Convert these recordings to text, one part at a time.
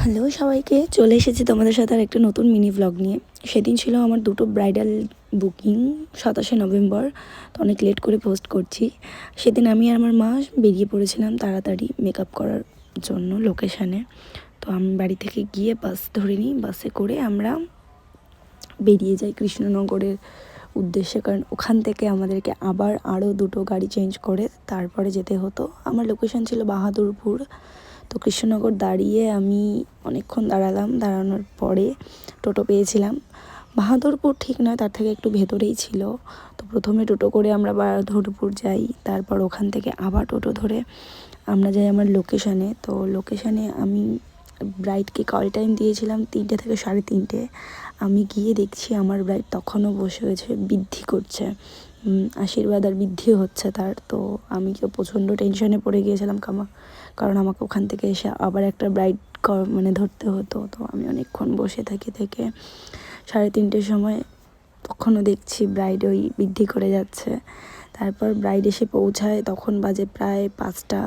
Hello সবাইকে, চলে এসেছি তোমাদের সাথে আর একটা নতুন মিনি ভ্লগ নিয়ে। সেদিন ছিল আমার দুটো ব্রাইডাল বুকিং, 27 নভেম্বর। তো অনেক লেট করে পোস্ট করছি। সেদিন আমি আর আমার মা বেরিয়ে পড়েছিলাম তাড়াতাড়ি মেকআপ করার জন্য লোকেশানে। তো আমি বাড়ি থেকে গিয়ে বাস ধরে নিই, বাসে করে আমরা বেরিয়ে যাই কৃষ্ণনগরের উদ্দেশ্যে, কারণ ওখান থেকে আমাদেরকে আবার আরও দুটো গাড়ি চেঞ্জ করে তারপরে যেতে হতো। আমার লোকেশান ছিল বাহাদুরপুর। তো কৃষ্ণনগর দাঁড়িয়ে আমি অনেকক্ষণ দাঁড়ালাম, দাঁড়ানোর পরে টোটো পেয়েছিলাম। বাহাদুরপুর ঠিক নয়, তার থেকে একটু ভেতরেই ছিল। তো প্রথমে টোটো করে আমরা বাহাদুরপুর যাই, তারপর ওখান থেকে আবার টোটো ধরে আমরা যাই আমার লোকেশানে। তো লোকেশানে আমি ব্রাইডকে কল টাইম দিয়েছিলাম 3টে থেকে 3:30। আমি গিয়ে দেখছি আমার ব্রাইড তখনও বসে হয়েছে, বৃদ্ধি করছে, আশীর্বাদ আর বৃদ্ধিও হচ্ছে তার। তো আমি কেউ প্রচণ্ড টেনশনে পড়ে গিয়েছিলাম, কারণ আমাকে ওখান থেকে এসে আবার একটা ব্রাইড ধরতে হতো। তো আমি অনেকক্ষণ বসে থেকে 3:30 সময় তখনও দেখছি ব্রাইড ওই বৃদ্ধি করে যাচ্ছে। তারপর ব্রাইড এসে পৌঁছায়, তখন বাজে প্রায় 5টা।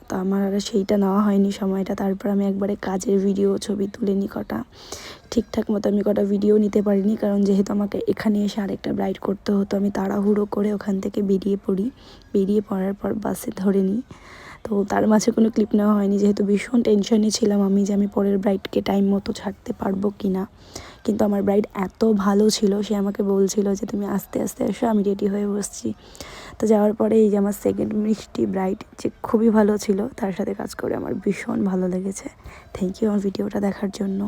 তো আমার আর সেইটা নেওয়া হয়নি সময়টা। তারপর আমি একবারে কাজের ভিডিও ছবি তুলে নিই কটা, ঠিকঠাক মতো আমি কটা ভিডিও নিতে পারিনি, কারণ যেহেতু আমাকে এখানে এসে আরেকটা ব্রাইড করতে হতো। আমি তাড়াহুড়ো করে ওখান থেকে বেরিয়ে পড়ার পর বাসে ধরে নিই। তো তার মাঝে কোনো ক্লিপ নেওয়া হয়নি, যেহেতু ভীষণ টেনশনে ছিলাম আমি যে আমি পরের ব্রাইডকে টাইম মতো ছাড়তে পারবো কি না। কিন্তু আমার ব্রাইড এত ভালো ছিল, সে আমাকে বলছিল যে তুমি আস্তে আস্তে এসো, আমি রেডি হয়ে বসছি। তো যাওয়ার পরে এই যে আমার সেকেন্ড মিষ্টি ব্রাইড, যে খুবই ভালো ছিল, তার সাথে কাজ করে আমার ভীষণ ভালো লেগেছে। থ্যাংক ইউ আমার ভিডিওটা দেখার জন্য।